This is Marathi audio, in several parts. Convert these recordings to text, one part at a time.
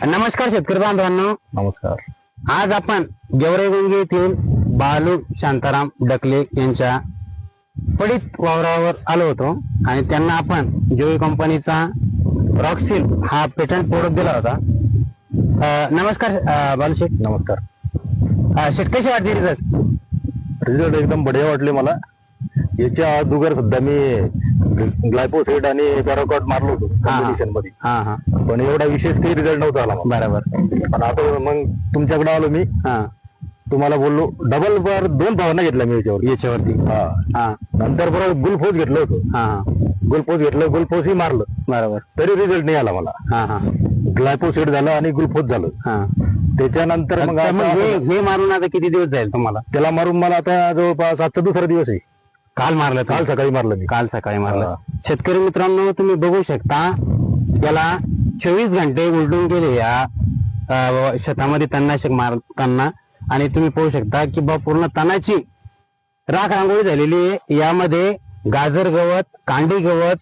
नमस्कार शेतकरी बांधवांनो. नमस्कार. आज आपण गेवराईगंगे येथील बालू शांताराम डकले यांच्या पडीत वावरावर आलो होतो आणि त्यांना आपण जोई कंपनीचा रॉक्सिल हा पेटंट प्रोडक्ट दिला होता. नमस्कार बालू शेठ. नमस्कार. शेठ कशी वाटते रिझल्ट? रिझल्ट एकदम बढिया वाटले मला. याच्या अगोदर सुद्धा मी ग्लायफोसेट आणि पॅराकॉट मारलो होतो कॉम्बिनेशन मध्ये. पण एवढा विशेष काही रिझल्ट नव्हता आला मला. बरोबर. पण आता मग तुमच्याकडे आलो मी. तुम्हाला बोललो डबल वर 2 भावना घेतल्या मी याच्यावरती. नंतर परत गुलफोज घेतलं होतं. गुलफोजही मारलं. बरोबर. तरी रिझल्ट नाही आला मला. ग्लायफोसेट झालं आणि गुलफोज झालं. त्याच्यानंतर मग हे मारून आता किती दिवस जाईल तुम्हाला? त्याला मारून मला आता जवळपास आजचा दुसरा दिवस आहे. काल मारलं? काल सकाळी मारलं मी. काल सकाळी मारलं. शेतकरी मित्रांनो, तुम्ही बघू शकता याला 24 घंटे उलटून गेले या शेतामध्ये तणनाशक मारताना. आणि तुम्ही पाहू शकता की पूर्ण तणाची राख रांगोळी झालेली आहे. यामध्ये गाजर गवत, कांडी गवत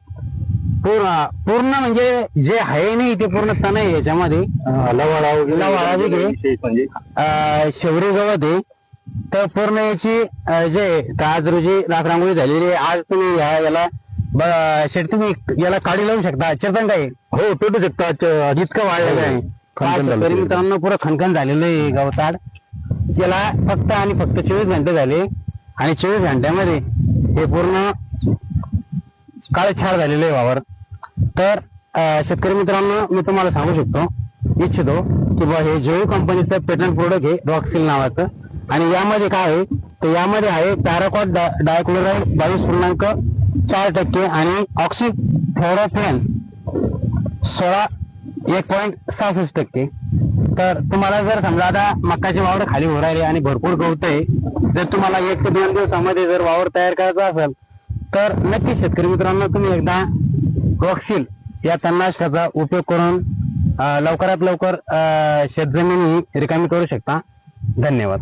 पूर्ण म्हणजे जे आहे नाही ते पूर्ण तण आहे. याच्यामध्ये लवाळा म्हणजे शेवरी गवत आहे. तर पूर्ण याची जे आज रोजी राख रांगोळी झालेली आहे. आज तुम्ही याला शेठ तुम्ही याला काढी लावू शकता. चिरतन काय हो पेटू शकता. जितकं वाढलेलं आहे. शेतकरी मित्रांनो, पुरं खनखन झालेलं आहे गवताड. याला फक्त आणि फक्त 24 घंटे झाले आणि 24 घंट्यामध्ये हे पूर्ण काळछाड झालेलं आहे वावर. तर शेतकरी मित्रांनो, मी तुम्हाला सांगू इच्छितो की हे जोई कंपनीचं पेटंट प्रोडक्ट आहे रॉक्सिल नावाचं. आणि यामध्ये काय आहे तर यामध्ये आहे पॅराकॉट डायक्लोराइड 22.4% आणि ऑक्सिफ्लोरोक्विन 1.66%. तर तुम्हाला जर समजा आता मक्काचे वावर खाली हो राहिले आणि भरपूर गवत आहे, जर तुम्हाला 1 ते 2 दिवसामध्ये जर वावर तयार करायचा असेल तर नक्की शेतकरी मित्रांनो तुम्ही एकदा रॉक्सिल या तणनाशकाचा उपयोग करून लवकरात लवकर शेतजमीन ही रिकामी करू शकता. धन्यवाद.